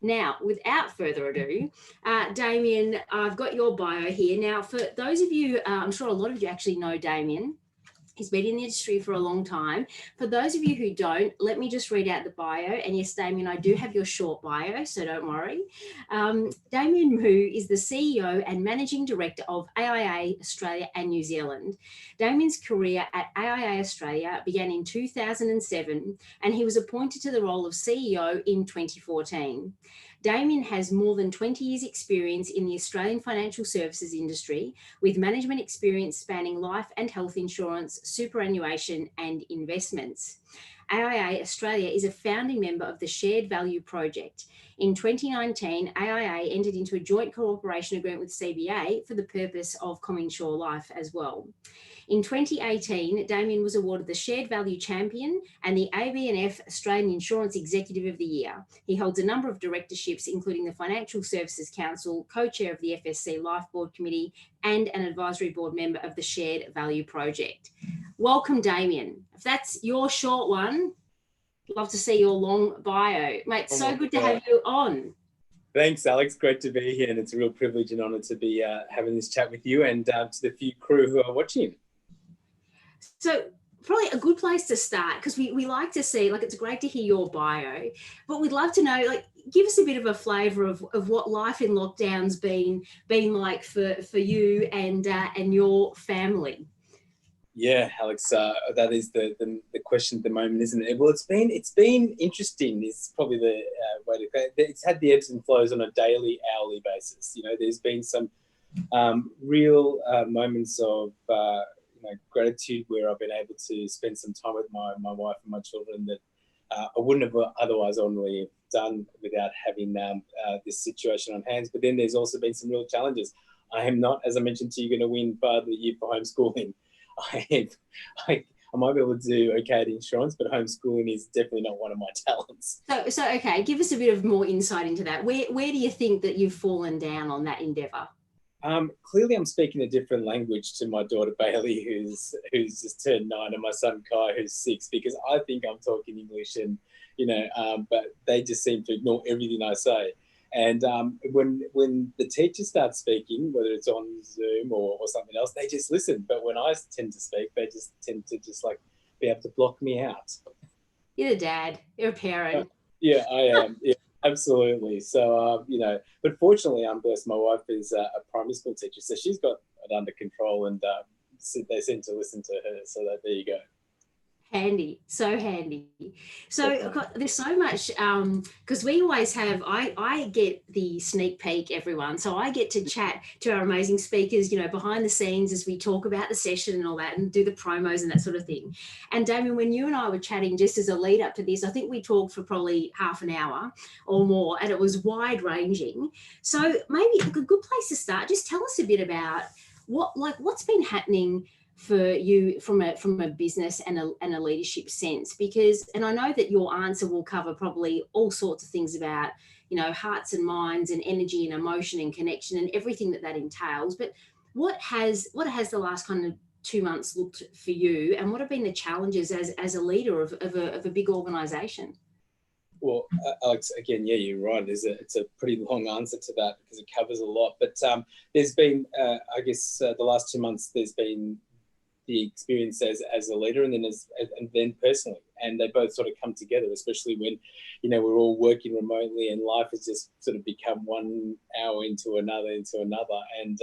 Now, without further ado, Damien, I've got your bio here. Now, for those of you, I'm sure a lot of you actually know Damien. He's been in the industry for a long time. For those of you who don't, let me just read out the bio. And yes, Damien, I do have your short bio, so don't worry. Damien Mu is the CEO and Managing Director of AIA Australia and New Zealand. Damien's career at AIA Australia began in 2007, and he was appointed to the role of CEO in 2014. Damien has more than 20 years' experience in the Australian financial services industry, with management experience spanning life and health insurance, superannuation, and investments. AIA Australia is a founding member of the Shared Value Project. In 2019, AIA entered into a joint cooperation agreement with CBA for the purpose of CommInsure Life as well. In 2018, Damien was awarded the Shared Value Champion and the ABNF Australian Insurance Executive of the Year. He holds a number of directorships, including the Financial Services Council, co-chair of the FSC Life Board Committee, and an advisory board member of the Shared Value Project. Welcome, Damien. If that's your short one, love to see your long bio. Mate, so good to have you on. Thanks, Alex. Great to be here, and it's a real privilege and honour to be having this chat with you and to the few crew who are watching. So probably a good place to start, because we like to see, like, it's great to hear your bio, but we'd love to know, like, give us a bit of a flavour of what life in lockdown's been like for you and your family. Yeah, Alex, that is the question at the moment, isn't it? Well, it's been interesting. Is probably the way to say it. It's had the ebbs and flows on a daily, hourly basis. You know, there's been some real moments of gratitude where I've been able to spend some time with my wife and my children that I wouldn't have otherwise ordinarily done without having this situation on hands. But then there's also been some real challenges. I am not, as I mentioned to you, going to win Father of the Year for homeschooling. I might be able to do okay at insurance, but homeschooling is definitely not one of my talents. So okay, give us a bit of more insight into that. Where do you think that you've fallen down on that endeavour? Clearly, I'm speaking a different language to my daughter Bailey, who's just turned 9, and my son Kai, who's 6, because I think I'm talking English, and but they just seem to ignore everything I say. And when the teacher starts speaking, whether it's on Zoom or something else, they just listen. But when I tend to speak, they just tend to like be able to block me out. You're a dad. You're a parent. Yeah, I am. Yeah, absolutely. So but fortunately, I'm blessed. My wife is a primary school teacher, so she's got it under control, and they seem to listen to her. So there you go. Handy, so handy. So there's so much, because we always have, I get the sneak peek, everyone. So I get to chat to our amazing speakers, behind the scenes as we talk about the session and all that, and do the promos and that sort of thing. And Damien, when you and I were chatting just as a lead up to this, I think we talked for probably half an hour or more, and it was wide ranging. So maybe a good place to start, just tell us a bit about what's been happening for you from a business and a leadership sense, and I know that your answer will cover probably all sorts of things about, hearts and minds and energy and emotion and connection and everything that entails. But what has the last kind of 2 months looked for you, and what have been the challenges as a leader of a big organisation? Well, Alex, again, yeah, you're right. It's a pretty long answer to that because it covers a lot. But there's been, I guess, the last 2 months, there's been the experience as a leader, and then personally, and they both sort of come together, especially when we're all working remotely and life has just sort of become 1 hour into another, and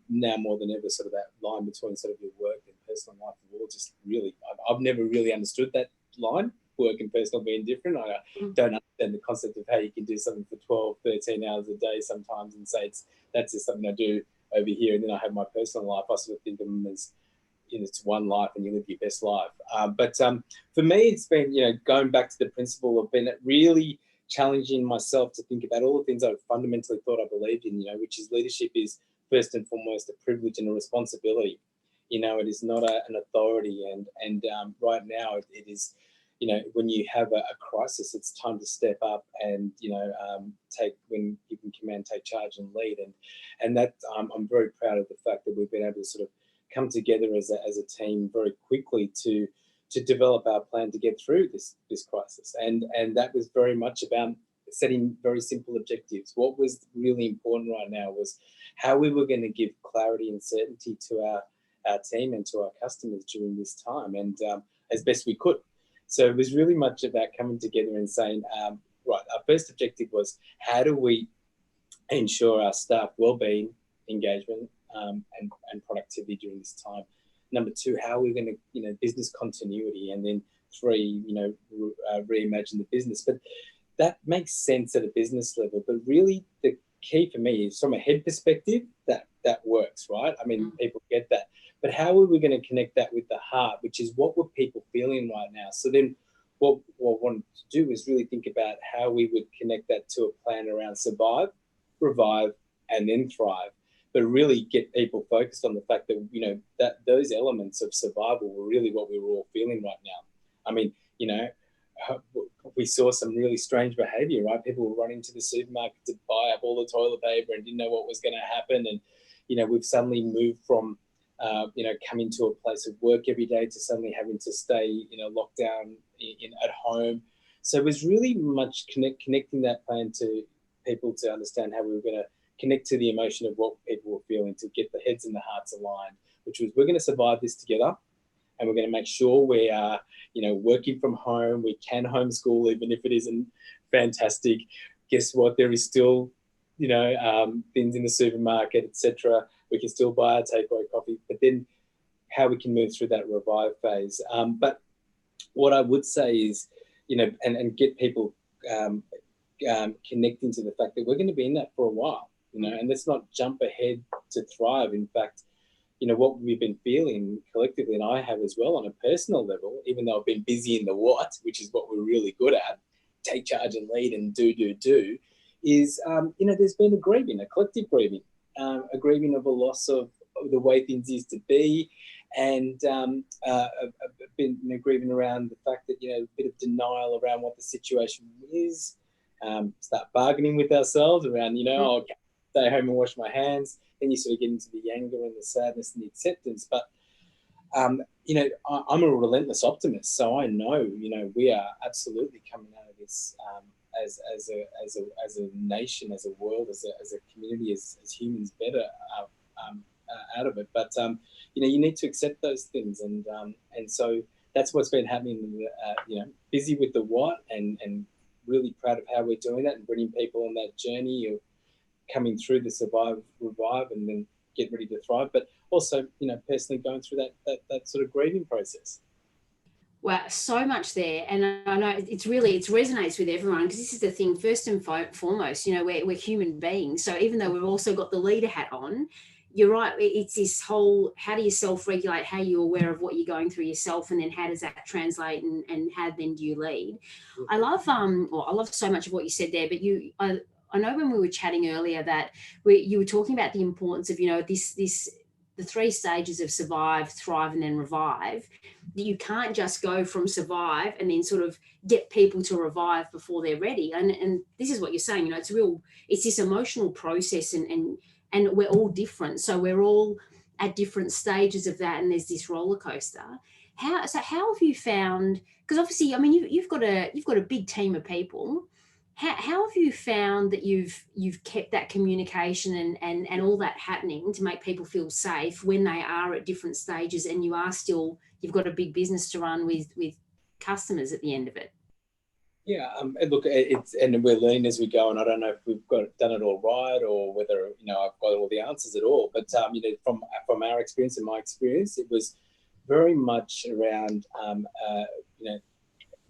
now more than ever, sort of that line between sort of your work and personal life is all just really, I've never really understood that line, work and personal being different. I don't understand the concept of how you can do something for 12, 13 hours a day sometimes and say that's just something I do over here, and then I have my personal life. I sort of think of them as, it's one life and you live your best life. But for me, it's been, going back to the principle of being really challenging myself to think about all the things I fundamentally thought I believed in, which is leadership is first and foremost a privilege and a responsibility. It is not an authority. And right now it is, when you have a crisis, it's time to step up and, when you can command, take charge and lead. And that I'm very proud of the fact that we've been able to sort of come together as a team very quickly to develop our plan to get through this crisis, and that was very much about setting very simple objectives. What was really important right now was how we were going to give clarity and certainty to our team and to our customers during this time, and as best we could. So it was really much about coming together and saying, right, our first objective was how do we ensure our staff well-being, engagement, and productivity during this time. Number two, how are we going to, business continuity, and then three, reimagine the business. But that makes sense at a business level. But really, the key for me is from a head perspective, that works, right? I mean, people get that. But how are we going to connect that with the heart, which is what were people feeling right now? So then what I wanted to do is really think about how we would connect that to a plan around survive, revive, and then thrive. But really get people focused on the fact that, that those elements of survival were really what we were all feeling right now. I mean, we saw some really strange behavior, right? People were running to the supermarket to buy up all the toilet paper and didn't know what was going to happen. And, we've suddenly moved from, coming to a place of work every day to suddenly having to stay in a lockdown at home. So it was really much connecting that plan to people to understand how we were going to connect to the emotion of what people were feeling, to get the heads and the hearts aligned, which was we're going to survive this together, and we're going to make sure we are, working from home. We can homeschool even if it isn't fantastic. Guess what? There is still, things in the supermarket, etc. We can still buy our takeaway coffee, but then how we can move through that revive phase. But what I would say is, and get people connecting to the fact that we're going to be in that for a while, and let's not jump ahead to thrive. In fact, what we've been feeling collectively, and I have as well on a personal level, even though I've been busy in the what, which is what we're really good at, take charge and lead and do, is, there's been a collective grieving, a grieving of a loss of the way things used to be, and been grieving around the fact that, a bit of denial around what the situation is, start bargaining with ourselves around, I'll stay home and wash my hands. Then you sort of get into the anger and the sadness and the acceptance. But, I'm a relentless optimist. So I know, we are absolutely coming out of this as a nation, as a world, as a community, as humans better out of it. But, you need to accept those things. And so that's what's been happening, busy with the what, and really proud of how we're doing that and bringing people on that journey of coming through the survive, revive, and then get ready to thrive. But also, personally going through that sort of grieving process. Wow, so much there. And I know it resonates with everyone, because this is the thing, first and foremost, we're human beings. So even though we've also got the leader hat on, you're right, it's this whole, how do you self-regulate, how are you aware of what you're going through yourself, and then how does that translate, and how then do you lead? I love so much of what you said there, but I know when we were chatting earlier that you were talking about the importance of, the three stages of survive, thrive, and then revive. That you can't just go from survive and then sort of get people to revive before they're ready. And this is what you're saying, it's this emotional process, and we're all different. So we're all at different stages of that, and there's this roller coaster. How have you found, because obviously, I mean, you've got a big team of people. How have you found that you've kept that communication and all that happening to make people feel safe when they are at different stages, and you've got a big business to run with customers at the end of it? Yeah, and look, and we're learning as we go, and I don't know if we've done it all right, or whether I've got all the answers at all. But from our experience and my experience, it was very much around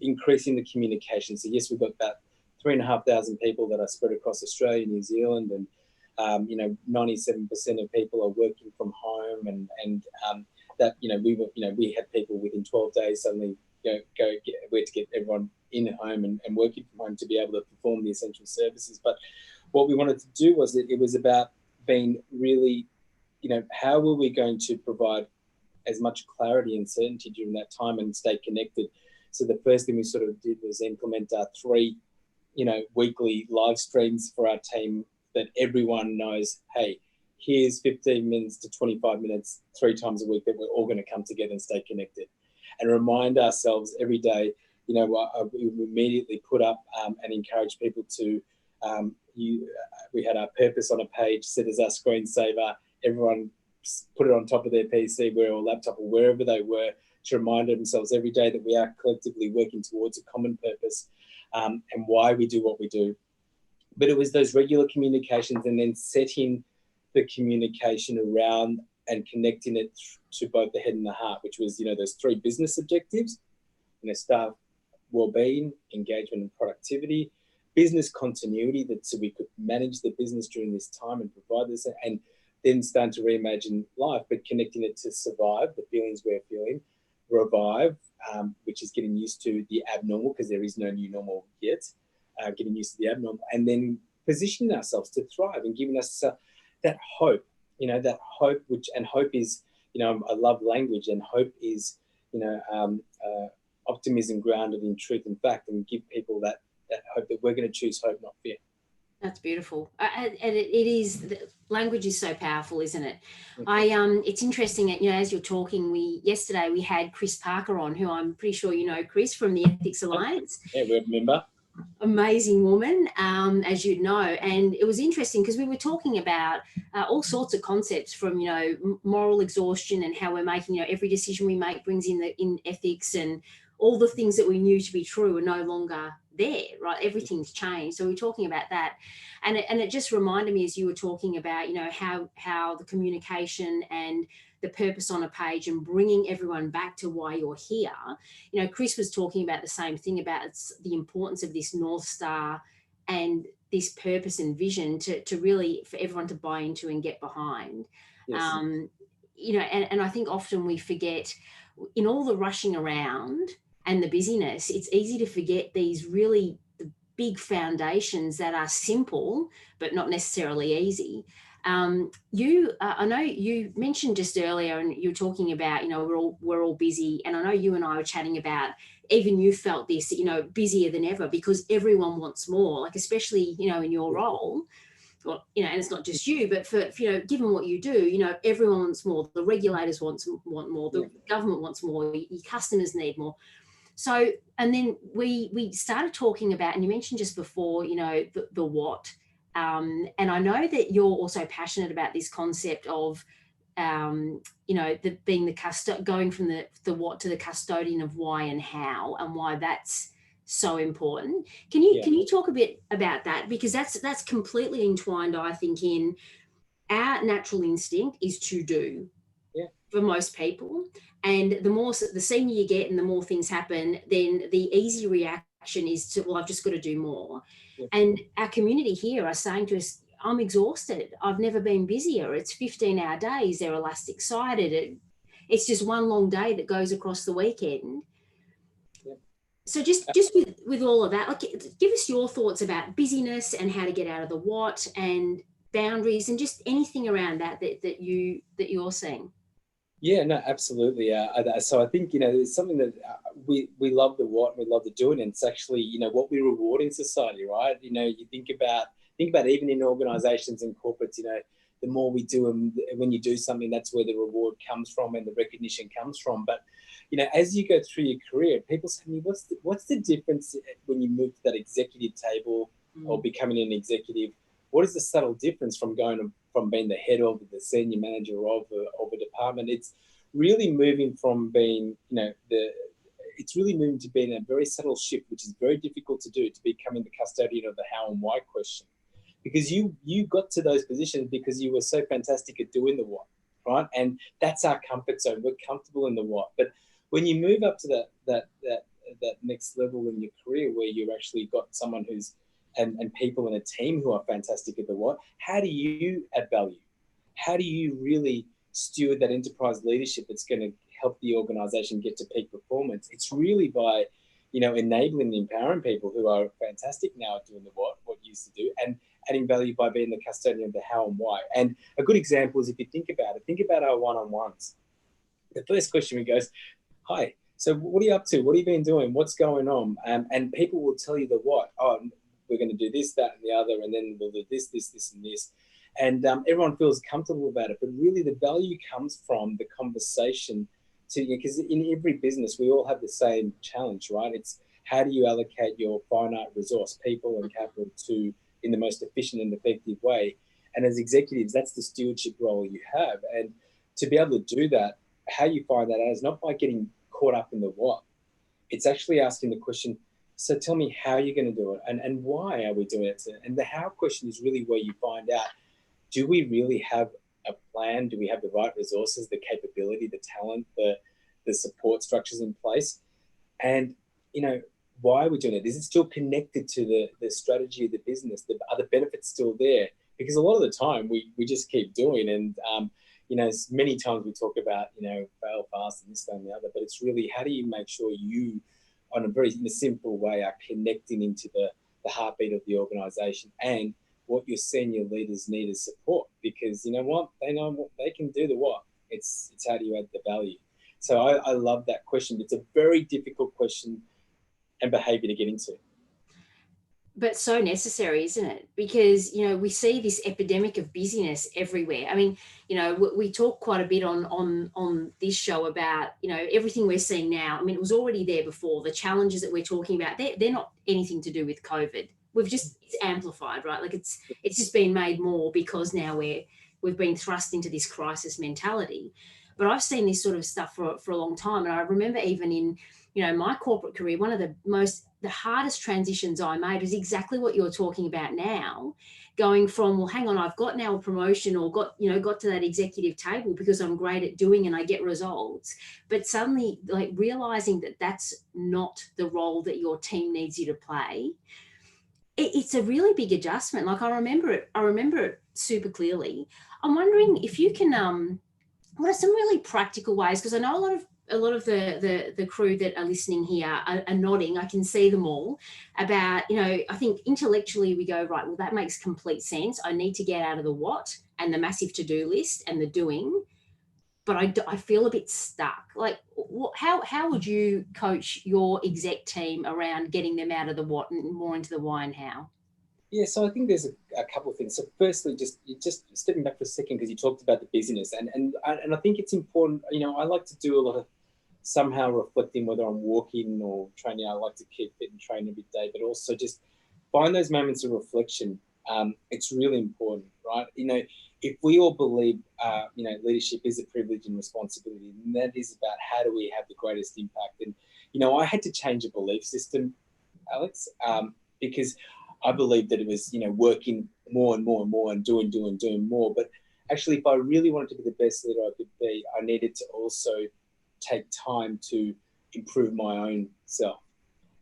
increasing the communication. So yes, we've got about 3,500 people that are spread across Australia, New Zealand, and 97% of people are working from home, and that we had people within 12 days suddenly where to get everyone in home and working from home to be able to perform the essential services. But what we wanted to do was that it was about being really, how were we going to provide as much clarity and certainty during that time and stay connected. So the first thing we sort of did was implement our 3 weekly live streams for our team, that everyone knows, hey, here's 15 minutes to 25 minutes 3 times a week that we're all going to come together and stay connected, and remind ourselves every day we immediately put up and encouraged people to, we had our purpose on a page, set as our screensaver. Everyone put it on top of their PC or laptop or wherever they were, to remind themselves every day that we are collectively working towards a common purpose, and why we do what we do. But it was those regular communications, and then setting the communication around and connecting it to both the head and the heart, which was, those 3 business objectives, staff well-being, engagement and productivity, business continuity, so we could manage the business during this time and provide this, and then starting to reimagine life, but connecting it to survive, the feelings we're feeling, revive, which is getting used to the abnormal, because there is no new normal yet, getting used to the abnormal, and then positioning ourselves to thrive and giving us that hope, that hope, and hope is, I love language, and hope is, optimism grounded in truth and fact, and give people that hope that we're going to choose hope, not fear. That's beautiful. And it is, language is so powerful, isn't it? Mm-hmm. It's interesting that, as you're talking, yesterday we had Chris Parker on, who I'm pretty sure Chris from the Ethics Alliance. Yeah, we remember. Amazing woman, as you know. And it was interesting because we were talking about all sorts of concepts, from, moral exhaustion and how we're making, every decision we make brings in ethics, and all the things that we knew to be true are no longer there, right? Everything's changed. So we're talking about that, and it just reminded me, as you were talking about, how the communication and the purpose on a page and bringing everyone back to why you're here. Chris was talking about the same thing, about the importance of this North Star and this purpose and vision to really, for everyone to buy into and get behind. Yes. And I think often we forget, in all the rushing around and the busyness, it's easy to forget these really big foundations that are simple, but not necessarily easy. I know you mentioned just earlier, and you were talking about, we're all busy. And I know you and I were chatting about, even you felt this, busier than ever, because everyone wants more, like, especially, in your role. Well, and it's not just you, but for given what you do, everyone wants more. The regulators want more. The government wants more. Your customers need more. So, and then we started talking about, and you mentioned just before, the what. And I know that you're also passionate about this concept of, being going from the what to the custodian of why and how, and why that's so important. Can you talk a bit about that? Because that's completely entwined, I think, in our natural instinct is to do. For most people, and the senior you get and the more things happen, then the easy reaction is to, well, I've just got to do more. And our community here are saying to us, I'm exhausted, I've never been busier, it's 15-hour days, they're elastic sided, it's just one long day that goes across the weekend. So just with all of that, like, give us your thoughts about busyness and how to get out of the what, and boundaries, and just anything around that you're seeing. Yeah, no, absolutely. So I think, it's something that we love the what, we love the doing, and it's actually, what we reward in society, right? You think about even in organisations and corporates, the more we do, and when you do something, that's where the reward comes from and the recognition comes from. But, as you go through your career, people say to me, what's the difference when you move to that executive table or becoming an executive? What is the subtle difference from being the head of, the senior manager of a department? It's really moving from being, it's really moving to being a very subtle shift, which is very difficult to do, to becoming the custodian of the how and why question. Because you got to those positions because you were so fantastic at doing the what, right? And that's our comfort zone. We're comfortable in the what. But when you move up to that next level in your career, where you've actually got someone who's and people in a team who are fantastic at the what, how do you add value? How do you really steward that enterprise leadership that's going to help the organization get to peak performance? It's really by, enabling and empowering people who are fantastic now at doing the what you used to do, and adding value by being the custodian of the how and why. And a good example is, if you think about our one-on-ones. The first question we goes, hi, so what are you up to? What have you been doing? What's going on? And people will tell you the what. Oh, we're going to do this, that, and the other, and then we'll do this, and this. And everyone feels comfortable about it. But really the value comes from the conversation, because in every business, we all have the same challenge, right? It's how do you allocate your finite resource, people and capital, in the most efficient and effective way? And as executives, that's the stewardship role you have. And to be able to do that, how you find that out is not by getting caught up in the what. It's actually asking the question, so tell me how you're going to do it and why are we doing it? And the how question is really where you find out, do we really have a plan? Do we have the right resources, the capability, the talent, the support structures in place? And, why are we doing it? Is it still connected to the strategy of the business? Are the benefits still there? Because a lot of the time we just keep doing, and many times we talk about fail fast and this, that, and the other, but it's really, how do you make sure you, in a simple way, are connecting into the heartbeat of the organisation and what your senior leaders need as support? Because you know what, they can do the what. It's how do you add the value? So I love that question. It's a very difficult question and behaviour to get into. But so necessary, isn't it? Because, we see this epidemic of busyness everywhere. I mean, we talk quite a bit on this show about, everything we're seeing now. I mean, it was already there before. The challenges that we're talking about, they're not anything to do with COVID. It's amplified, right? Like it's just been made more because now we've been thrust into this crisis mentality. But I've seen this sort of stuff for a long time. And I remember even in, my corporate career, one of the hardest transitions I made was exactly what you're talking about now, going from, well, hang on, I've got now a promotion or got to that executive table because I'm great at doing and I get results. But suddenly, like, realizing that that's not the role that your team needs you to play. It's a really big adjustment. Like, I remember it super clearly. I'm wondering if you can, what are some really practical ways? Because I know a lot of the crew that are listening here are nodding. I can see them all about, I think intellectually we go, right, well, that makes complete sense. I need to get out of the what and the massive to-do list and the doing, but I feel a bit stuck. Like, how would you coach your exec team around getting them out of the what and more into the why and how? Yeah, so I think there's a couple of things. So firstly, just stepping back for a second, because you talked about the busyness, and I think it's important. I like to do a lot of somehow reflecting, whether I'm walking or training. I like to keep fit and train every day, but also just find those moments of reflection. It's really important, right? If we all believe, leadership is a privilege and responsibility, and that is about how do we have the greatest impact. And, I had to change a belief system, Alex, because I believed that it was, working more and more and more and doing more. But actually, if I really wanted to be the best leader I could be, I needed to also take time to improve my own self.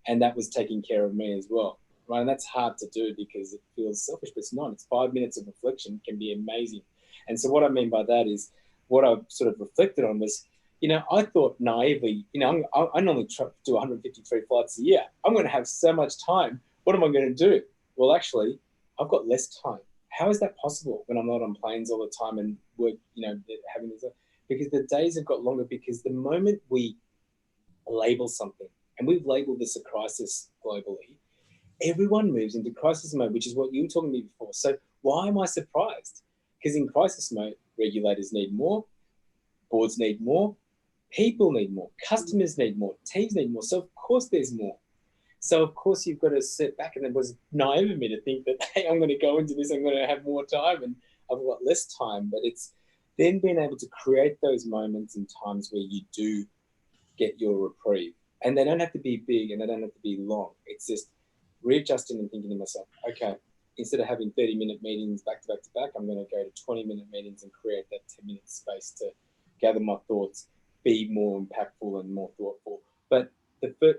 And that was taking care of me as well, right? And that's hard to do because it feels selfish, but it's not. It's 5 minutes of reflection can be amazing. And so what I mean by that is, what I sort of reflected on was, I thought naively, I normally do 153 flights a year. I'm going to have so much time. What am I going to do? Well, actually, I've got less time. How is that possible when I'm not on planes all the time and work, having this? Because the days have got longer, because the moment we label something, and we've labeled this a crisis globally, everyone moves into crisis mode, which is what you were talking to me before. So why am I surprised? Because in crisis mode, regulators need more, boards need more, people need more, customers need more, teams need more. So of course there's more. So of course you've got to sit back, and it was naive of me to think that, hey, I'm going to go into this, I'm going to have more time, and I've got less time. But it's then being able to create those moments and times where you do get your reprieve. And they don't have to be big and they don't have to be long. It's just readjusting and thinking to myself, okay, instead of having 30-minute meetings back to back to back, I'm going to go to 20-minute meetings and create that 10-minute space to gather my thoughts, be more impactful and more thoughtful. But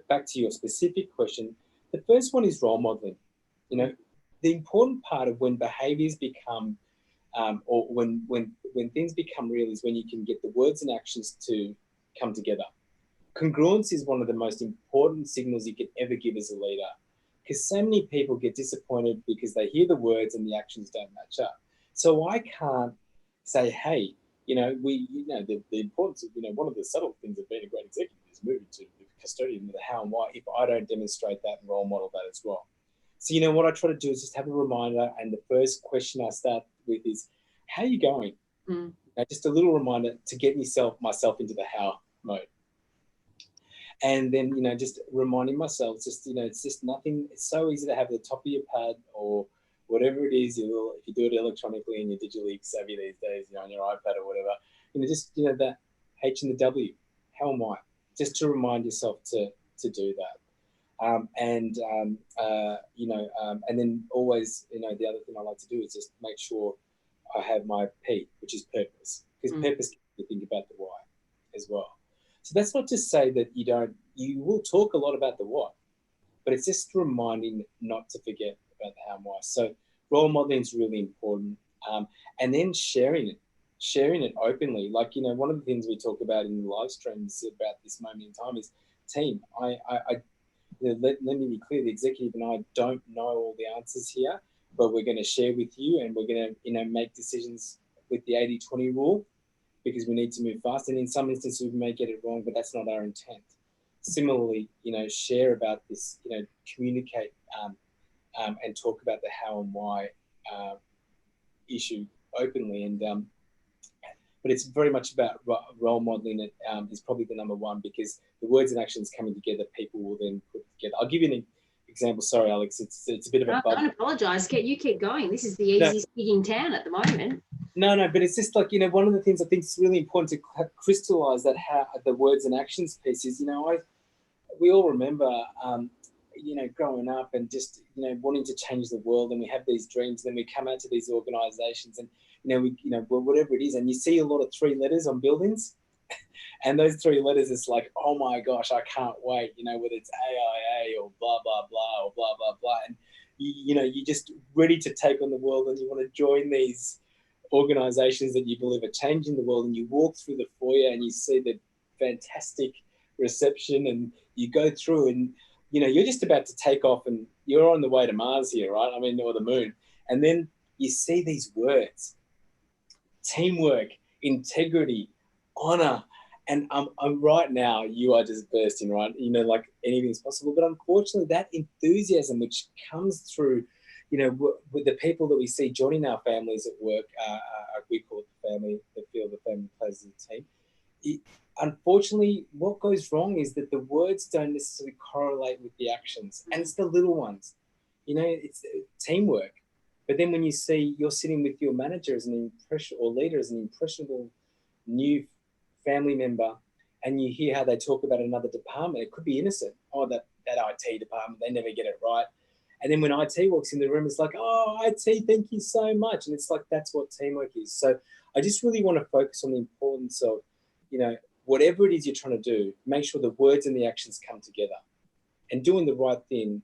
back to your specific question, the first one is role modeling. The important part of when behaviors become, or when things become real, is when you can get the words and actions to come together. Congruence is one of the most important signals you can ever give as a leader, because so many people get disappointed because they hear the words and the actions don't match up. So I can't say, hey, the importance of, one of the subtle things of being a great executive is moving to the custodian of the how and why, if I don't demonstrate that and role model that as well. So, what I try to do is just have a reminder, and the first question I start with is, how are you going? Just a little reminder to get myself into the how mode. And then, just reminding myself, it's just nothing. It's so easy to have the top of your pad or whatever it is. If you do it electronically and you're digitally savvy these days, on your iPad or whatever, the H and the W. How am I? Just to remind yourself to do that. And then always, the other thing I like to do is just make sure I have my P, which is purpose, because purpose can you think about the why as well. So that's not to say that you will talk a lot about the what, but it's just reminding not to forget about the how and why. So role modeling is really important. And then sharing it openly. Like, one of the things we talk about in the live streams about this moment in time is team. Let me be clear, the executive and I don't know all the answers here, but we're going to share with you, and we're going to, make decisions with the 80-20 rule, because we need to move fast. And in some instances, we may get it wrong, but that's not our intent. Similarly, share about this, communicate and talk about the how and why issue openly. And but it's very much about role modeling. It is probably the number one, because the words and actions coming together, people will then put together. I'll give you an example. Sorry, Alex, it's a bit of a bug. Don't apologise. You keep going. This is the easiest gig in town at the moment. No, but it's just like, one of the things I think is really important to crystallise that how the words and actions piece is, we all remember, growing up and just, wanting to change the world, and we have these dreams, and then we come out to these organisations and, whatever it is, and you see a lot of 3 letters on buildings, and those 3 letters, it's like, oh my gosh, I can't wait, whether it's AIA or blah, blah, blah, or blah, blah, blah. And, you're just ready to take on the world, and you want to join these organisations that you believe are changing the world, and you walk through the foyer and you see the fantastic reception, and you go through, and you're just about to take off, and you're on the way to Mars here, right? Or the moon. And then you see these words: teamwork, integrity, honor. And right now, you are just bursting, right? Like anything's possible. But unfortunately, that enthusiasm which comes through, with the people that we see joining our families at work, we call it the family, the feel the family plays as a team. Unfortunately, what goes wrong is that the words don't necessarily correlate with the actions. And it's the little ones. It's teamwork. But then when you see you're sitting with your manager as an leader as an impressionable new family member, and you hear how they talk about another department, it could be innocent. Oh, that IT department, they never get it right. And then when IT walks in the room, it's like, oh, IT, thank you so much. And it's like, that's what teamwork is. So I just really want to focus on the importance of, whatever it is you're trying to do, make sure the words and the actions come together. And doing the right thing,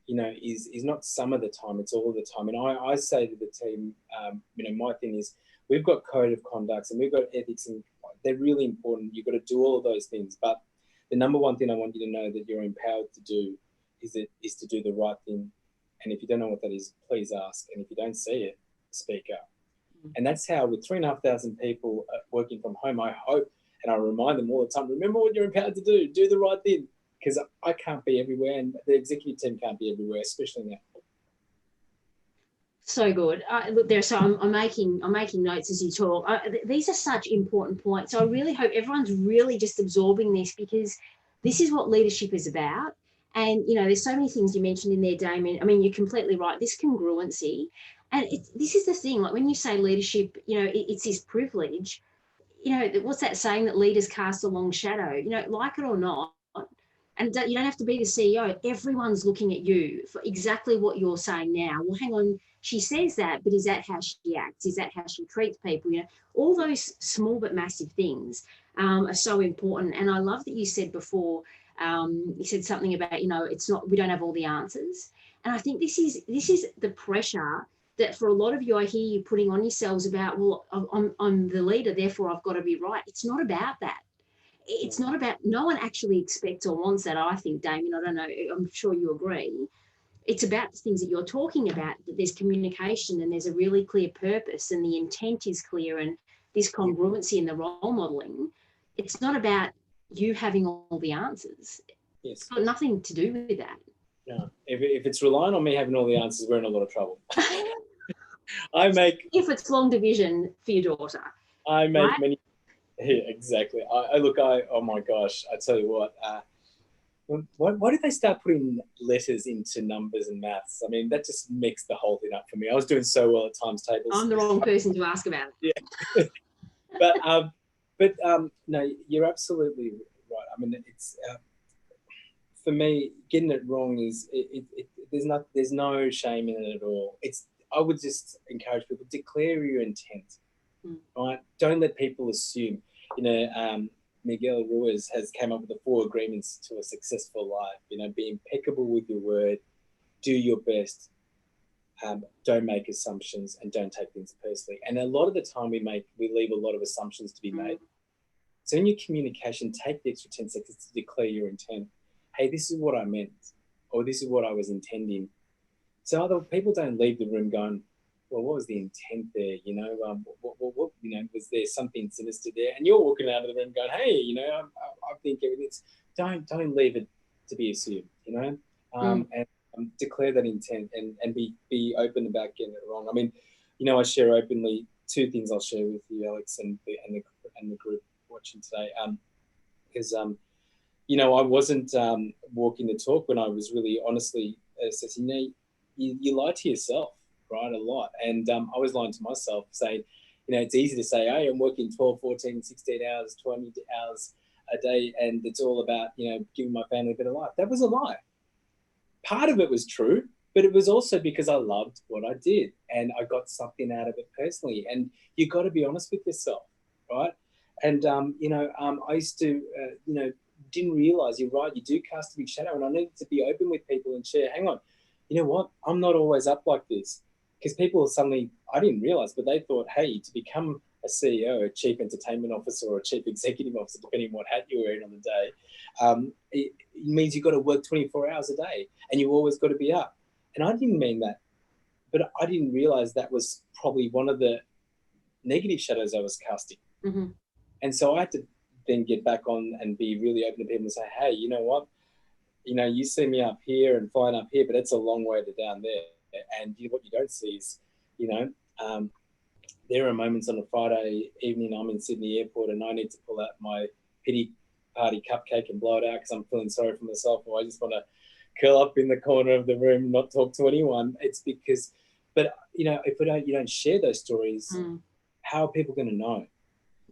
is not some of the time, it's all the time. And I say to the team, my thing is, we've got code of conducts and we've got ethics, and they're really important. You've got to do all of those things. But the number one thing I want you to know that you're empowered to do is to do the right thing. And if you don't know what that is, please ask. And if you don't see it, speak up. And that's how, with 3,500 people working from home, I hope, and I remind them all the time, remember what you're empowered to do the right thing. Because I can't be everywhere, and the executive team can't be everywhere, especially now. So good. Look, I'm making notes as you talk. These are such important points. So I really hope everyone's really just absorbing this, because this is what leadership is about. And, there's so many things you mentioned in there, Damien. I mean, you're completely right. This congruency. And this is the thing, like when you say leadership, it's this privilege. What's that saying, that leaders cast a long shadow? Like it or not, and you don't have to be the CEO. Everyone's looking at you for exactly what you're saying now. Well, hang on, she says that, but is that how she acts? Is that how she treats people? All those small but massive things are so important. And I love that you said before, you said something about, it's not, we don't have all the answers. And I think this is the pressure that for a lot of you, I hear you putting on yourselves about, well, I'm the leader, therefore I've got to be right. It's not about that. It's not about, no one actually expects or wants that, I think, Damien. I don't know, I'm sure you agree. It's about the things that you're talking about, that there's communication and there's a really clear purpose and the intent is clear, and this congruency in the role modelling. It's not about you having all the answers. Yes. It's got nothing to do with that. No. If it's relying on me having all the answers, we're in a lot of trouble. If it's long division for your daughter. I make many... Yeah, exactly. Oh my gosh, I tell you what, Why did they start putting letters into numbers and maths? I mean, that just mixed the whole thing up for me. I was doing so well at times tables. I'm the wrong person to ask about it. Yeah. No, you're absolutely right. I mean, it's for me, getting it wrong is there's no shame in it at all. I would just encourage people, declare your intent, right? Don't let people assume. Miguel Ruiz has came up with the 4 agreements to a successful life. Be impeccable with your word, do your best, don't make assumptions, and don't take things personally. And a lot of the time we leave a lot of assumptions to be made. So in your communication, take the extra 10 seconds to declare your intent. Hey, this is what I meant, or this is what I was intending. So other people don't leave the room going, well, what was the intent there? What was there something sinister there? And you're walking out of the room going, hey, I think everything's. Don't leave it to be assumed, and declare that intent and be open about getting it wrong. I mean, I share openly 2 things I'll share with you, Alex, and the group watching today, because I wasn't walking the talk when I was really honestly assessing. You lie to yourself, right, a lot. And I was lying to myself saying, it's easy to say, hey, I'm working 12, 14, 16 hours, 20 hours a day, and it's all about, giving my family a better life. That was a lie. Part of it was true, but it was also because I loved what I did and I got something out of it personally. And you got to be honest with yourself, right? And, I used to, didn't realize, you're right, you do cast a big shadow, and I needed to be open with people and share, hang on, you know what, I'm not always up like this. Because people suddenly, I didn't realize, but they thought, hey, to become a CEO, a chief entertainment officer, or a chief executive officer, depending on what hat you're wearing on the day, it means you've got to work 24 hours a day and you always got to be up. And I didn't mean that, but I didn't realize that was probably one of the negative shadows I was casting. Mm-hmm. And so I had to then get back on and be really open to people and say, hey, you know what? You see me up here and flying up here, but it's a long way to down there. And what you don't see is, there are moments on a Friday evening I'm in Sydney Airport and I need to pull out my pity party cupcake and blow it out because I'm feeling sorry for myself, or I just want to curl up in the corner of the room, not talk to anyone. It's because, but if you don't share those stories, how are people going to know?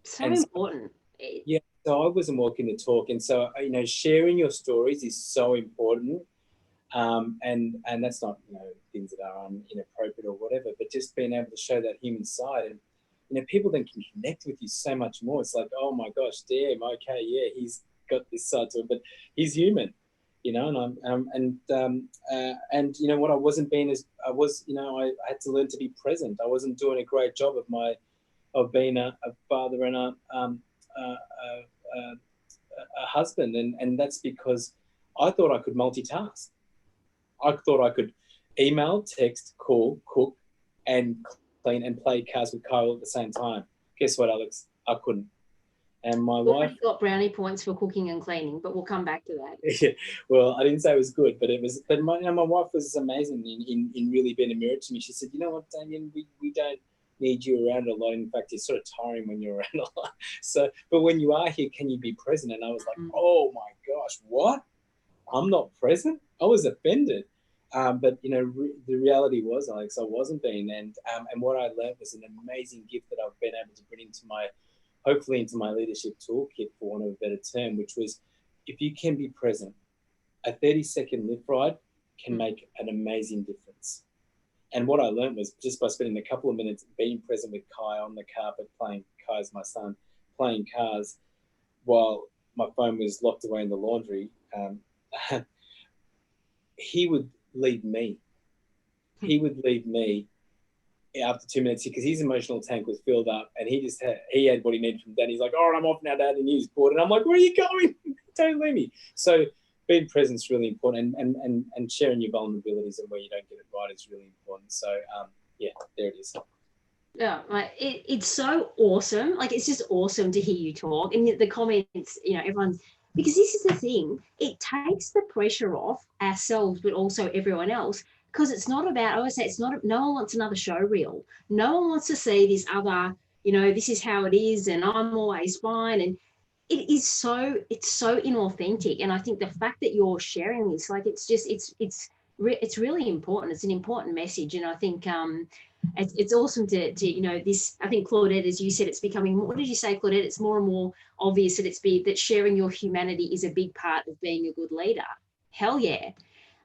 So important. Yeah. So I wasn't walking the talk, and so sharing your stories is so important. And that's not things that are inappropriate or whatever, but just being able to show that human side, and people then can connect with you so much more. It's like, oh my gosh, damn, okay, yeah, he's got this side to him, but he's human, and what I wasn't being as I was, I had to learn to be present. I wasn't doing a great job of being a father and a husband, and that's because I thought I could multitask. I thought I could email, text, call, cook, and clean and play cards with Kyle at the same time. Guess what, Alex? I couldn't. And my wife got brownie points for cooking and cleaning, but we'll come back to that. Yeah, well, I didn't say it was good, but it was. But my wife was amazing in really being a mirror to me. She said, "You know what, Damien, we don't need you around a lot. In fact, it's sort of tiring when you're around a lot. So, but when you are here, can you be present?" And I was like, "Oh my gosh, what? I'm not present?" I was offended. But the reality was, Alex, I wasn't being, and what I learned was an amazing gift that I've been able to bring hopefully into my leadership toolkit, for want of a better term, which was, if you can be present, a 30-second lift ride can make an amazing difference. And what I learned was, just by spending a couple of minutes being present with Kai on the carpet, Kai's my son, playing cars while my phone was locked away in the laundry, he would leave me. He would leave me after 2 minutes because his emotional tank was filled up, and he had what he needed from Dad. He's like, "All right, I'm off now, Dad," and he was bored. And I'm like, "Where are you going? Don't leave me." So being present is really important, and sharing your vulnerabilities and where you don't get it right is really important. So yeah, there it is. Yeah, it's so awesome. Like, it's just awesome to hear you talk. And the comments, everyone's, because this is the thing, it takes the pressure off ourselves, but also everyone else. Because it's not about, I always say, no one wants another show reel. No one wants to see this other, this is how it is and I'm always fine. And it's so inauthentic. And I think the fact that you're sharing this, like, it's really important. It's an important message. And I think it's awesome to this. I think, Claudette, as you said, it's becoming more, what did you say, Claudette? It's more and more obvious that sharing your humanity is a big part of being a good leader. Hell yeah.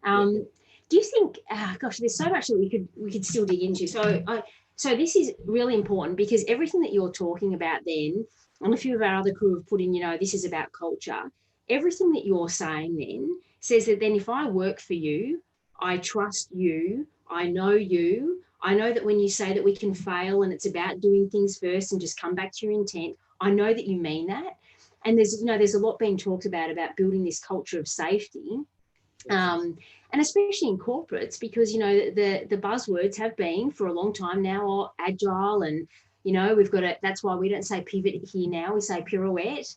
Do you think, gosh, there's so much that we could still dig into. So this is really important, because everything that you're talking about then, and a few of our other crew have put in, this is about culture. Everything that you're saying then says that then if I work for you, I trust you, I know you, I know that when you say that we can fail and it's about doing things first and just come back to your intent, I know that you mean that. And there's a lot being talked about building this culture of safety. And especially in corporates, because the buzzwords have been for a long time now, agile, and we've got that's why we don't say pivot here now, we say pirouette.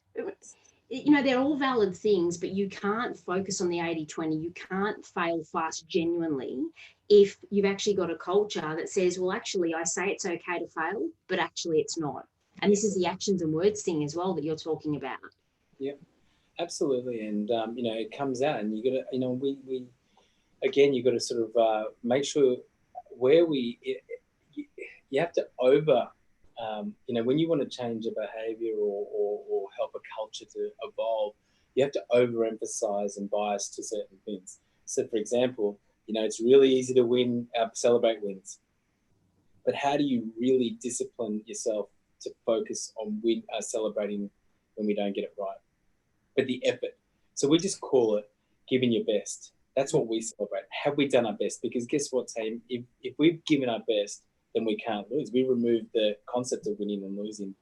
They're all valid things, but you can't focus on the 80-20. You can't fail fast genuinely if you've actually got a culture that says, well, actually, I say it's okay to fail, but actually it's not. And this is the actions and words thing as well that you're talking about. Yeah, absolutely. And it comes out, and you got to, we again, you've got to sort of make sure where you have to when you want to change a behavior or help a culture to evolve, you have to overemphasize and bias to certain things. So, for example, it's really easy to celebrate wins. But how do you really discipline yourself to focus on celebrating when we don't get it right? But the effort. So we just call it giving your best. That's what we celebrate. Have we done our best? Because guess what, team? If we've given our best, then we can't lose. We remove the concept of winning and losing,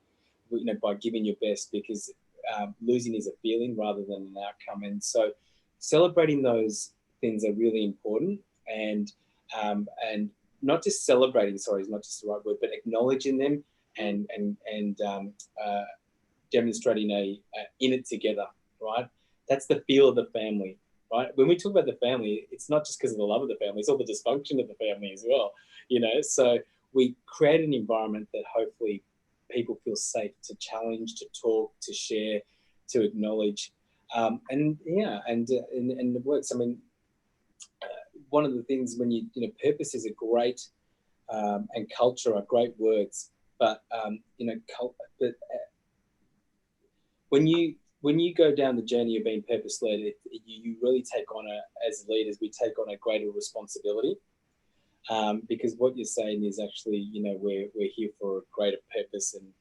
by giving your best, because losing is a feeling rather than an outcome. And so celebrating those things are really important, and not just celebrating, sorry, is not just the right word, but acknowledging them and demonstrating in it together, right? That's the feel of the family, right? When we talk about the family, it's not just because of the love of the family, it's all the dysfunction of the family as well, So we create an environment that hopefully people feel safe to challenge, to talk, to share, to acknowledge, and it works. I mean, one of the things when purpose is a great, and culture are great words, but when you go down the journey of being purpose-led, you really take on as leaders, we take on a greater responsibility, because what you're saying is actually, we're here for a greater purpose, and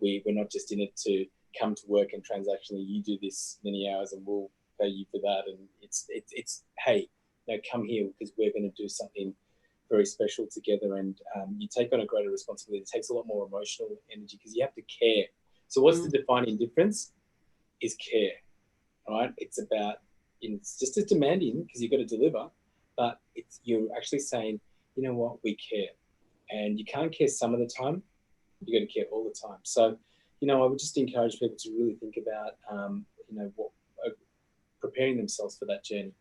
we're not just in it to come to work and transactionally, you do this many hours and we'll pay you for that, and it's hey, come here because we're going to do something very special together, and you take on a greater responsibility. It takes a lot more emotional energy because you have to care. So what's the defining difference? Is care, right? It's about, it's just as demanding because you've got to deliver, but you're actually saying, you know what, we care. And you can't care some of the time, you got to care all the time. So, I would just encourage people to really think about, preparing themselves for that journey.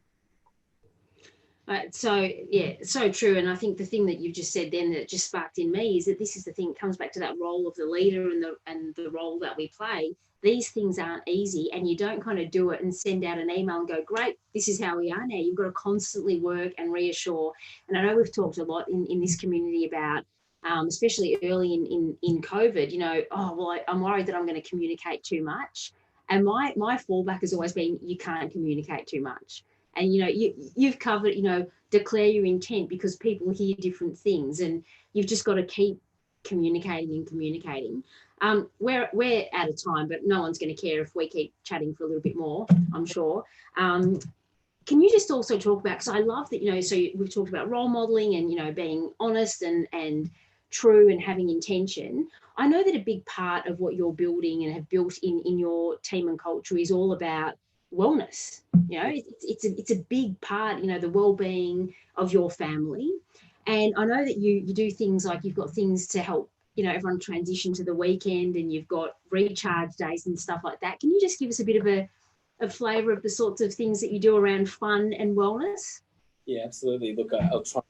So true. And I think the thing that you've just said then that just sparked in me is that this is the thing, it comes back to that role of the leader and the role that we play. These things aren't easy, and you don't kind of do it and send out an email and go, great, this is how we are now. You've got to constantly work and reassure. And I know we've talked a lot in this community about, especially early in COVID, I'm worried that I'm going to communicate too much. And my fallback has always been, you can't communicate too much. And, you've covered, declare your intent, because people hear different things, and you've just got to keep communicating and communicating. We're out of time, but no one's going to care if we keep chatting for a little bit more, I'm sure. Can you just also talk about, because I love that, so we've talked about role modeling and, being honest and true and having intention. I know that a big part of what you're building and have built in your team and culture is all about wellness. It's a big part, the well-being of your family. And I know that you do things like you've got things to help, everyone transition to the weekend, and you've got recharge days and stuff like that. Can you just give us a bit of a flavour of the sorts of things that you do around fun and wellness? Yeah, absolutely. Look, I'll try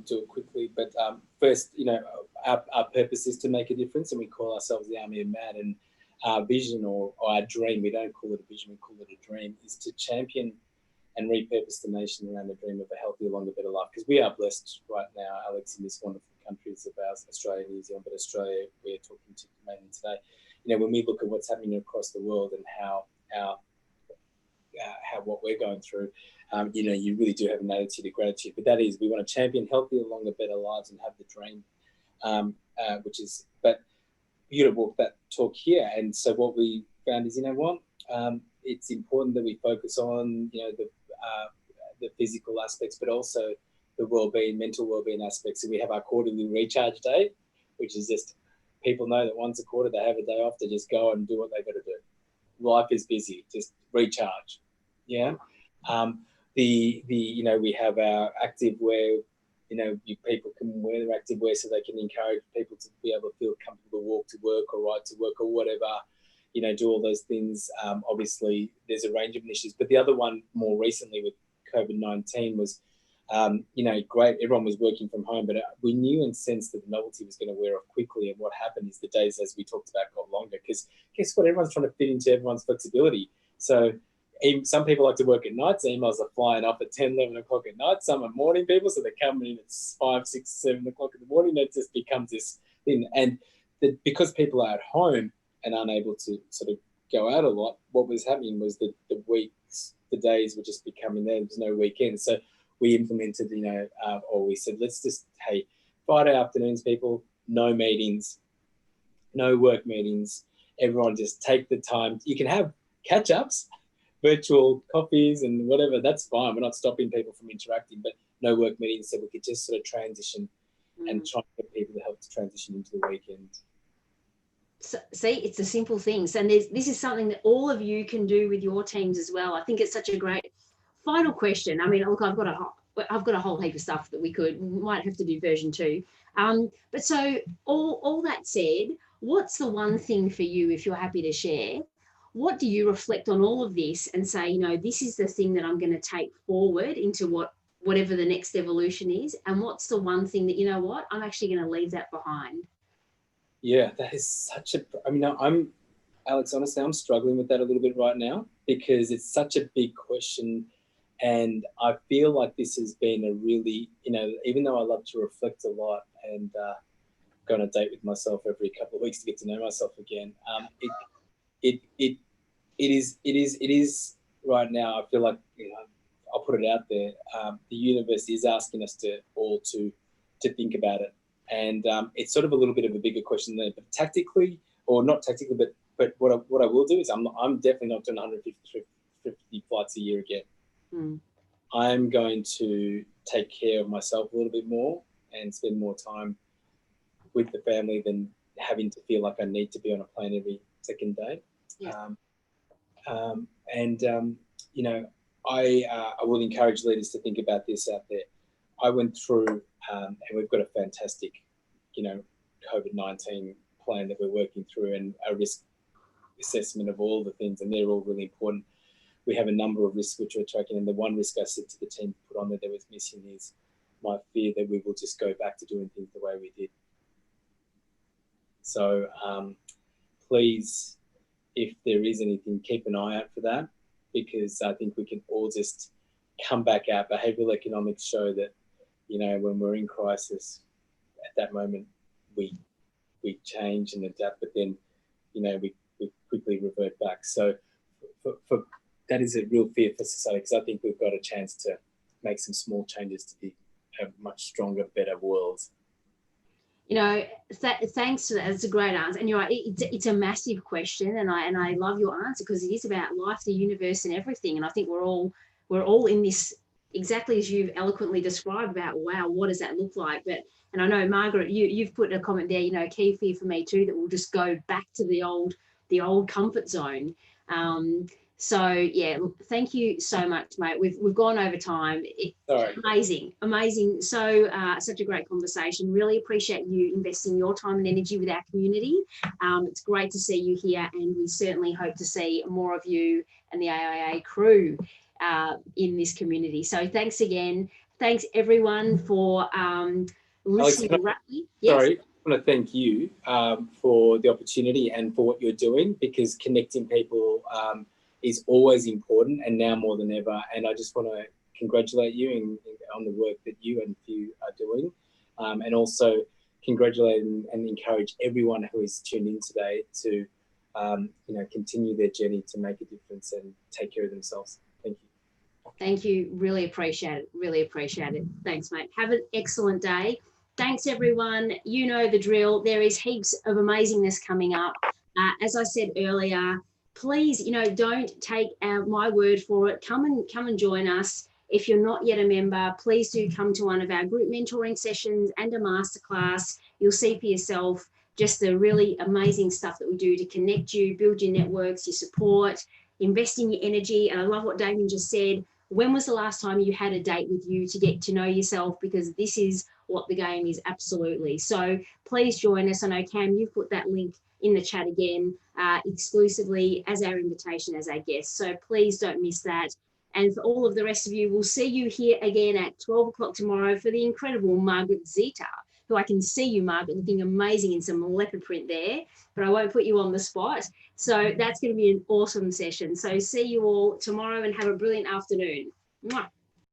do it quickly, but first, our purpose is to make a difference, and we call ourselves the Army of Mad. And our vision or our dream, we don't call it a vision, we call it a dream, is to champion and repurpose the nation around the dream of a healthier, longer, better life. Because we are blessed right now, Alex, in this wonderful countries of ours, Australia, New Zealand, but Australia, we're talking to mainly today. You know, when we look at what's happening across the world and how what we're going through, you know, you really do have an attitude of gratitude. But that is, we want to champion healthier, longer, better lives and have the dream, which is, but you to walk that talk here. And so what we found is, you know what, it's important that we focus on, you know, the physical aspects, but also the well-being, mental well-being aspects. So we have our quarterly recharge day, which is just, people know that once a quarter they have a day off to just go and do what they got to do. Life is busy, just recharge. Yeah. You know, we have our active wear, you know, people can wear their active wear so they can encourage people to be able to feel comfortable to walk to work or ride to work or whatever, you know, do all those things. Obviously, there's a range of initiatives. But the other one more recently with COVID-19 was, you know, great, everyone was working from home, but we knew and sensed that the novelty was going to wear off quickly. And what happened is the days, as we talked about, got longer because guess what? Everyone's trying to fit into everyone's flexibility. So some people like to work at night, so emails are flying up at 10, 11 o'clock at night. Some are morning people, so they're coming in at 5, 6, 7 o'clock in the morning. It just becomes this thing. And because people are at home and unable to sort of go out a lot, what was happening was that the weeks, the days were just becoming there. There was no weekends. So we implemented, you know, or we said, let's just, hey, Friday afternoons, people, no meetings, no work meetings. Everyone just take the time. You can have catch-ups, virtual coffees and whatever, that's fine. We're not stopping people from interacting, but no work meetings, so we could just sort of transition and try and get people to help to transition into the weekend. So, see, it's the simple things. And this is something that all of you can do with your teams as well. I think it's such a great final question. I mean, look, I've got a whole heap of stuff that we might have to do version 2. But so all that said, what's the one thing for you, if you're happy to share? What do you reflect on all of this and say, you know, this is the thing that I'm going to take forward into whatever the next evolution is? And what's the one thing that, you know what, I'm actually going to leave that behind? Yeah, that is such a, I mean, Alex, honestly, I'm struggling with that a little bit right now because it's such a big question. And I feel like this has been a really, you know, even though I love to reflect a lot and go on a date with myself every couple of weeks to get to know myself again, it is right now. I feel like, you know, I'll put it out there. The universe is asking us to think about it, and it's sort of a little bit of a bigger question there. But tactically, or not tactically, but what I will do is I'm definitely not doing 150 flights a year again. I'm going to take care of myself a little bit more and spend more time with the family than having to feel like I need to be on a plane every second day. Yeah. You know, I will encourage leaders to think about this out there. I went through, and we've got a fantastic, you know, COVID-19 plan that we're working through and a risk assessment of all the things, and they're all really important. We have a number of risks which we're tracking, and the one risk I said to the team put on there that was missing is my fear that we will just go back to doing things the way we did. So please, if there is anything, keep an eye out for that, because I think we can all just come back out. Behavioural economics show that, you know, when we're in crisis, at that moment we change and adapt, but then, you know, we quickly revert back. So for that is a real fear for society, because I think we've got a chance to make some small changes to be a much stronger, better world. You know, thanks for that. It's a great answer. And you're right, it's a massive question, and I love your answer, because it is about life, the universe, and everything. And I think we're all in this exactly as you've eloquently described about, wow, what does that look like? And I know, Margaret, you've put a comment there, you know, key fear for me too, that we'll just go back to the old comfort zone. So yeah, look, thank you so much, mate. We've gone over time. Amazing. So such a great conversation. Really appreciate you investing your time and energy with our community. It's great to see you here, and we certainly hope to see more of you and the AIA crew in this community. So thanks again. Thanks everyone for listening. Alex, sorry, want to thank you for the opportunity and for what you're doing, because connecting people is always important, and now more than ever. And I just want to congratulate you on the work that you and Few are doing, and also congratulate and encourage everyone who is tuned in today to continue their journey to make a difference and take care of themselves. Thank you. Thank you. Really appreciate it. Really appreciate it. Thanks, mate. Have an excellent day. Thanks, everyone. You know the drill. There is heaps of amazingness coming up. As I said earlier, please, don't take my word for it. Come and join us. If you're not yet a member, please do come to one of our group mentoring sessions and a masterclass. You'll see for yourself just the really amazing stuff that we do to connect you, build your networks, your support, invest in your energy. And I love what Damien just said. When was the last time you had a date with you to get to know yourself? Because this is what the game is, absolutely. So please join us. I know, Cam, you've put that link in the chat again, exclusively as our invitation as our guest. So please don't miss that. And for all of the rest of you, we'll see you here again at 12 o'clock tomorrow for the incredible Margaret Zita, who I can see you, Margaret, looking amazing in some leopard print there, but I won't put you on the spot. So that's going to be an awesome session. So see you all tomorrow and have a brilliant afternoon. Mwah.